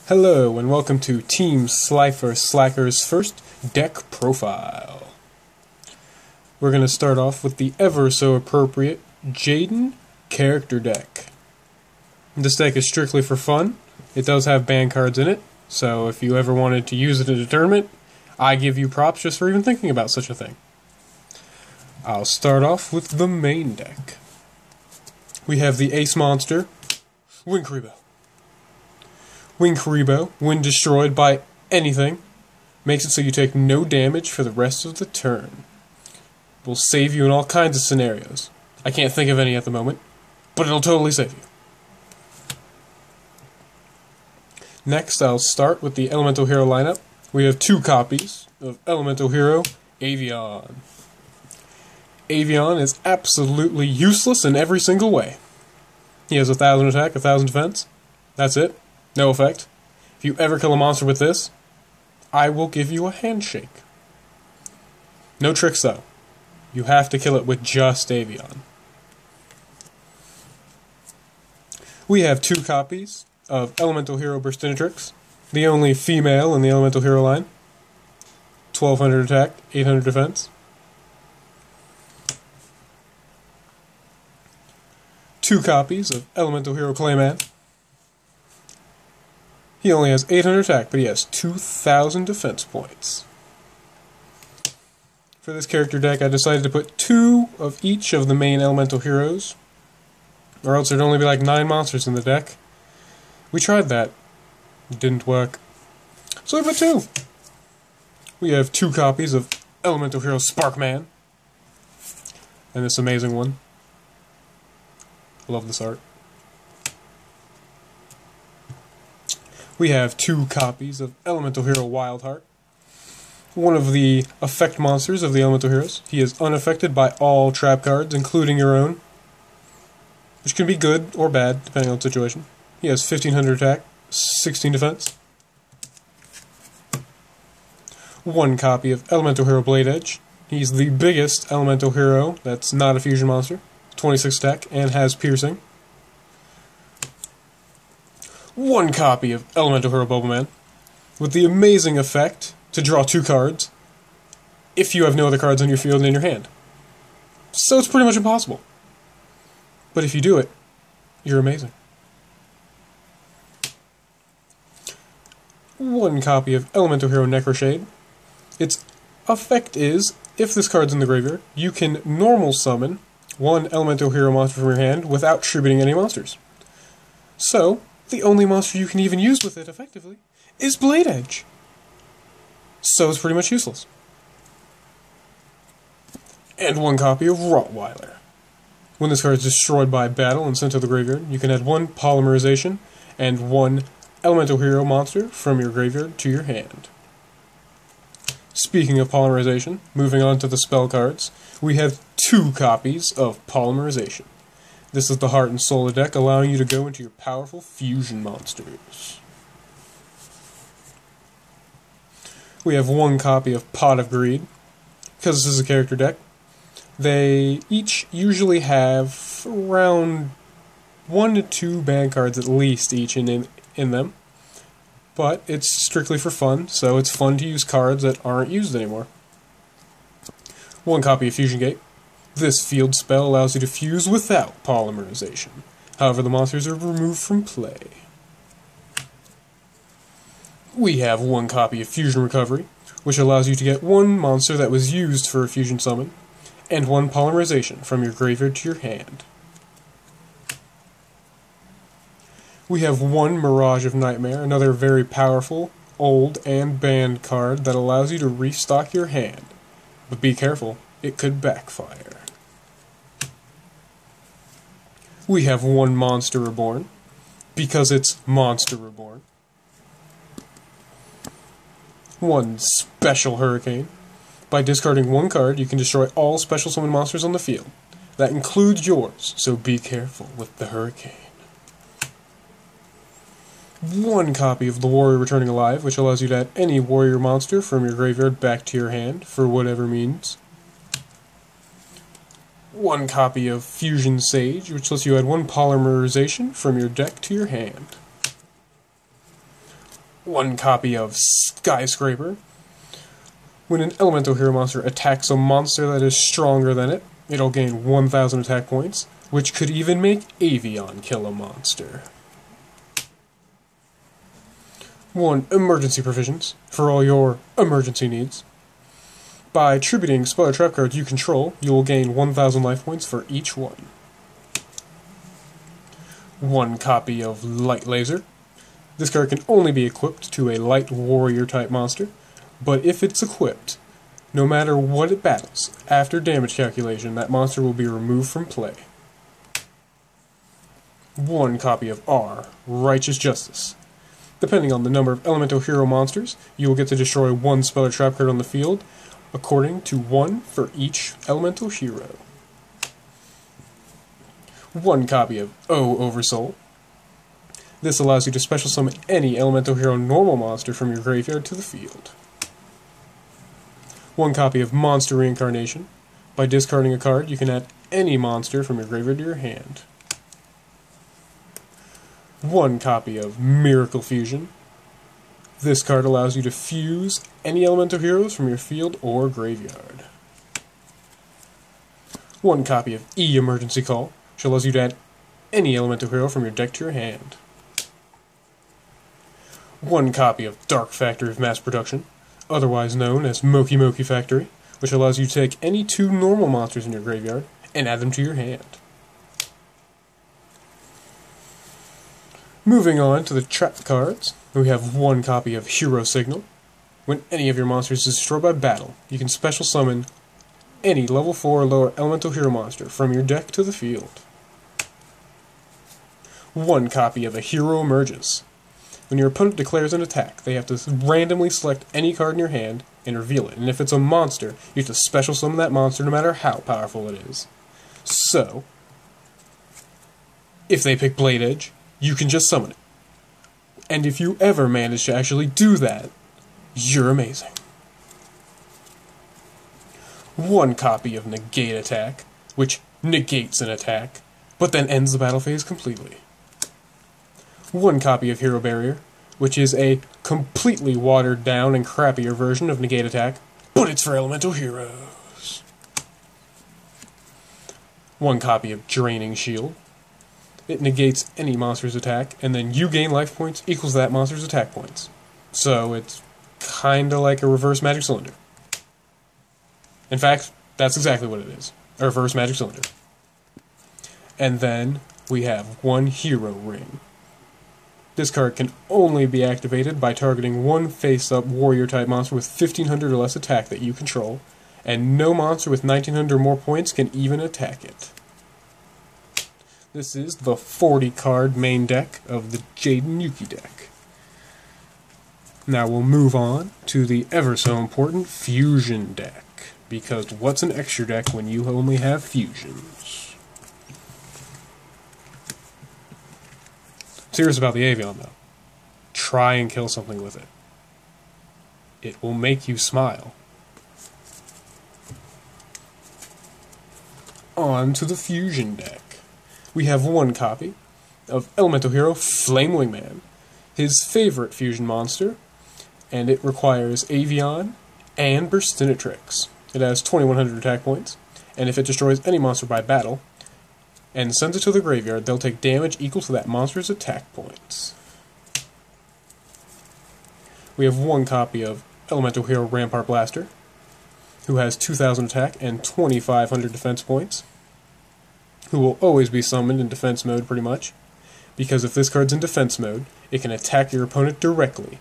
Hello and welcome to TeamSliferSlackerz first deck profile. We're going to start off with the ever so appropriate Jaden character deck. This deck is strictly for fun. It does have ban cards in it, so if you ever wanted to use it in a tournament, I give you props just for even thinking about such a thing. I'll start off with the main deck. We have the ace monster, Yugioh. Yugioh, when destroyed by anything, makes it so you take no damage for the rest of the turn. Will save you in all kinds of scenarios. I can't think of any at the moment, but it'll totally save you. Next, I'll start with the Elemental Hero lineup. We have two copies of Elemental Hero Avion. Avion is absolutely useless in every single way. He has 1,000 attack, 1,000 defense. That's it. No effect. If you ever kill a monster with this, I will give you a handshake. No tricks though. You have to kill it with just Avion. We have two copies of Elemental Hero Burstinatrix, the only female in the Elemental Hero line. 1,200 attack, 800 defense. Two copies of Elemental Hero Clayman. He only has 800 attack, but he has 2,000 defense points. For this character deck, I decided to put two of each of the main elemental heroes, or else there'd only be like 9 monsters in the deck. We tried that. It didn't work. So we put two. We have two copies of Elemental Hero Sparkman, and this amazing one. I love this art. We have two copies of Elemental Hero Wildheart, one of the effect monsters of the Elemental Heroes. He is unaffected by all trap cards, including your own, which can be good or bad, depending on the situation. He has 1,500 attack, 16 defense. One copy of Elemental Hero Blade Edge. He's the biggest Elemental Hero that's not a fusion monster, 26 attack, and has piercing. One copy of Elemental Hero Bubbleman, with the amazing effect to draw 2 cards if you have no other cards on your field and in your hand. So it's pretty much impossible. But if you do it, you're amazing. One copy of Elemental Hero Necroshade. Its effect is, if this card's in the graveyard, you can normal summon one Elemental Hero monster from your hand without tributing any monsters. So, the only monster you can even use with it effectively is Blade Edge. So it's pretty much useless. And one copy of Rottweiler. When this card is destroyed by battle and sent to the graveyard, you can add one Polymerization and one Elemental Hero monster from your graveyard to your hand. Speaking of Polymerization, moving on to the spell cards, we have two copies of Polymerization. This is the heart and soul of the deck, allowing you to go into your powerful fusion monsters. We have one copy of Pot of Greed. Because this is a character deck, they each usually have around 1 to 2 ban cards at least each in them. But it's strictly for fun, so it's fun to use cards that aren't used anymore. One copy of Fusion Gate. This field spell allows you to fuse without polymerization. However, the monsters are removed from play. We have one copy of Fusion Recovery, which allows you to get one monster that was used for a fusion summon, and one polymerization from your graveyard to your hand. We have one Mirage of Nightmare, another very powerful, old, and banned card that allows you to restock your hand. But be careful, it could backfire. We have one Monster Reborn, because it's Monster Reborn. One Special Hurricane. By discarding one card, you can destroy all special summon monsters on the field. That includes yours, so be careful with the Hurricane. One copy of the Warrior Returning Alive, which allows you to add any warrior monster from your graveyard back to your hand, for whatever means. One copy of Fusion Sage, which lets you add one polymerization from your deck to your hand. one copy of Skyscraper. When an elemental hero monster attacks a monster that is stronger than it, it'll gain 1,000 attack points, which could even make Avion kill a monster. 1 emergency provisions for all your emergency needs. By tributing spell or trap cards you control, you will gain 1,000 life points for each one. 1 copy of Light Laser. This card can only be equipped to a light warrior type monster, but if it's equipped, no matter what it battles, after damage calculation, that monster will be removed from play. 1 copy of R, Righteous Justice. Depending on the number of elemental hero monsters, you will get to destroy 1 spell or trap card on the field, according to 1 for each elemental hero. 1 copy of O Oversoul. This allows you to special summon any elemental hero normal monster from your graveyard to the field. 1 copy of Monster Reincarnation. By discarding a card, you can add any monster from your graveyard to your hand. 1 copy of Miracle Fusion. This card allows you to fuse any elemental heroes from your field or graveyard. 1 copy of E Emergency Call, which allows you to add any elemental hero from your deck to your hand. 1 copy of Dark Factory of Mass Production, otherwise known as Moki Moki Factory, which allows you to take any 2 normal monsters in your graveyard and add them to your hand. Moving on to the trap cards, we have 1 copy of Hero Signal. When any of your monsters is destroyed by battle, you can special summon any level 4 or lower elemental hero monster from your deck to the field. 1 copy of A Hero Emerges. When your opponent declares an attack, they have to randomly select any card in your hand and reveal it. And if it's a monster, you have to special summon that monster no matter how powerful it is. So, if they pick Blade Edge, you can just summon it. And if you ever manage to actually do that, you're amazing. 1 copy of Negate Attack, which negates an attack, but then ends the battle phase completely. 1 copy of Hero Barrier, which is a completely watered down and crappier version of Negate Attack, but it's for elemental heroes. 1 copy of Draining Shield. It negates any monster's attack, and then you gain life points equals that monster's attack points. So it's kinda like a reverse magic cylinder. In fact, that's exactly what it is. A reverse magic cylinder. And then we have 1 Hero Ring. This card can only be activated by targeting 1 face-up warrior-type monster with 1,500 or less attack that you control, and no monster with 1,900 or more points can even attack it. This is the 40-card main deck of the Jaden Yuki deck. Now we'll move on to the ever-so-important Fusion deck, because what's an extra deck when you only have fusions? Serious about the Avion, though. Try and kill something with it. It will make you smile. On to the Fusion deck. We have 1 copy of Elemental Hero Flame Wingman, his favorite fusion monster, and it requires Avion and Burstinatrix. It has 2,100 attack points, and if it destroys any monster by battle, and sends it to the graveyard, they'll take damage equal to that monster's attack points. We have 1 copy of Elemental Hero Rampart Blaster, who has 2,000 attack and 2,500 defense points, who will always be summoned in defense mode pretty much, because if this card's in defense mode, it can attack your opponent directly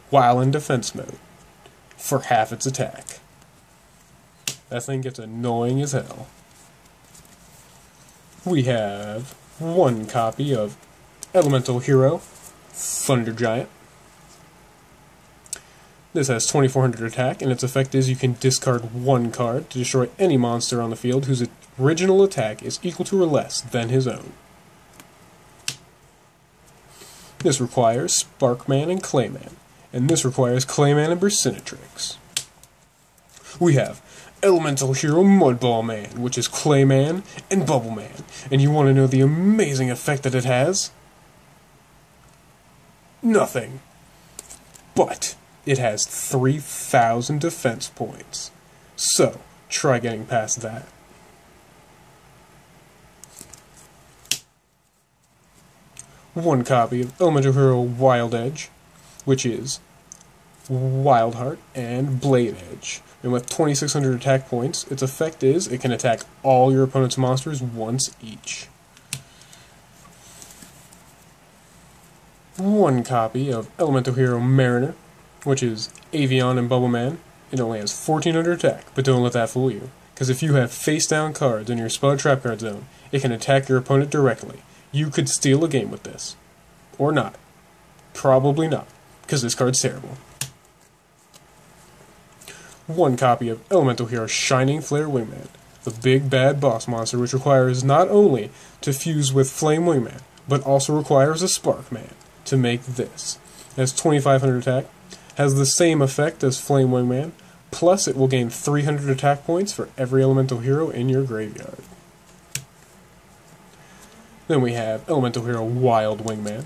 while in defense mode for half its attack. That thing gets annoying as hell. We have 1 copy of Elemental Hero Thunder Giant. This has 2,400 attack, and its effect is you can discard 1 card to destroy any monster on the field whose original attack is equal to or less than his own. This requires Sparkman and Clayman, and this requires Clayman and Burstinatrix. We have Elemental Hero Mudball Man, which is Clayman and Bubble Man, and you want to know the amazing effect that it has? Nothing. but it has 3,000 defense points. So, try getting past that. One copy of Elemental Hero Wild Edge, which is Wild Heart and Blade Edge. And with 2,600 attack points, its effect is it can attack all your opponent's monsters once each. One copy of Elemental Hero Mariner, which is Avion and Bubble Man. It only has 1,400 attack, but don't let that fool you, because if you have face-down cards in your spell trap card zone, it can attack your opponent directly. You could steal a game with this. Or not. Probably not, because this card's terrible. One copy of Elemental Hero Shining Flare Wingman, the big bad boss monster which requires not only to fuse with Flame Wingman, but also requires a Spark Man to make this. It has 2,500 attack, has the same effect as Flame Wingman, plus it will gain 300 attack points for every Elemental Hero in your graveyard. Then we have Elemental Hero Wild Wingman,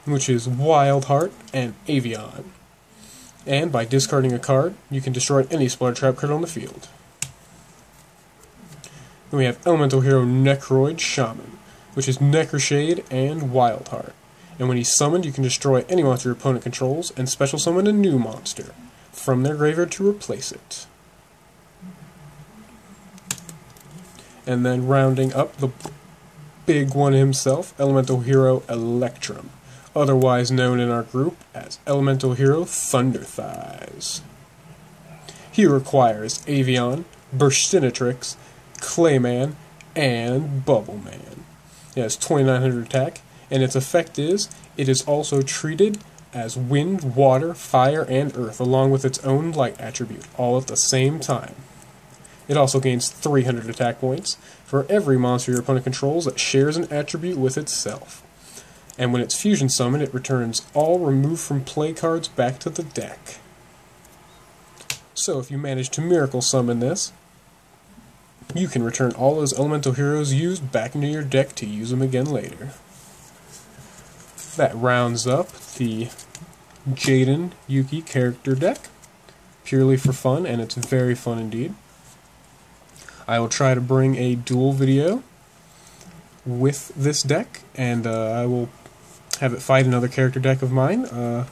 which is Wild Heart and Avion. And by discarding a card, you can destroy any Splatter Trap card on the field. Then we have Elemental Hero Necroid Shaman, which is Necroshade and Wild Heart. And when he's summoned, you can destroy any monster your opponent controls and special summon a new monster from their graveyard to replace it. And then rounding up the big one himself, Elemental Hero Electrum, otherwise known in our group as Elemental Hero Thunder Thighs. He requires Avion, Burstinatrix, Clayman, and Bubble Man. It has 2,900 attack, and its effect is, it is also treated as wind, water, fire, and earth, along with its own light attribute, all at the same time. It also gains 300 attack points for every monster your opponent controls that shares an attribute with itself. And when it's fusion summoned, it returns all removed from play cards back to the deck. So if you manage to miracle summon this, you can return all those elemental heroes used back into your deck to use them again later. That rounds up the Jaden Yuki character deck, purely for fun, and it's very fun indeed. I will try to bring a duel video with this deck, and I will have it fight another character deck of mine. I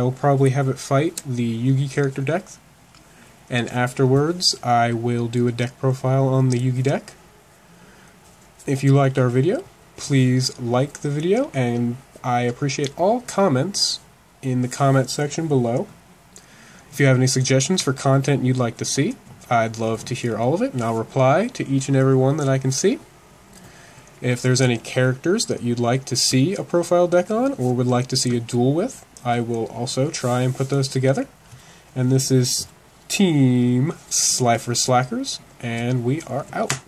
will probably have it fight the Yugi character deck, and afterwards I will do a deck profile on the Yugi deck. If you liked our video, please like the video, and I appreciate all comments in the comment section below. If you have any suggestions for content you'd like to see, I'd love to hear all of it, and I'll reply to each and every one that I can see. If there's any characters that you'd like to see a profile deck on, or would like to see a duel with, I will also try and put those together. And this is TeamSliferSlackerz, and we are out.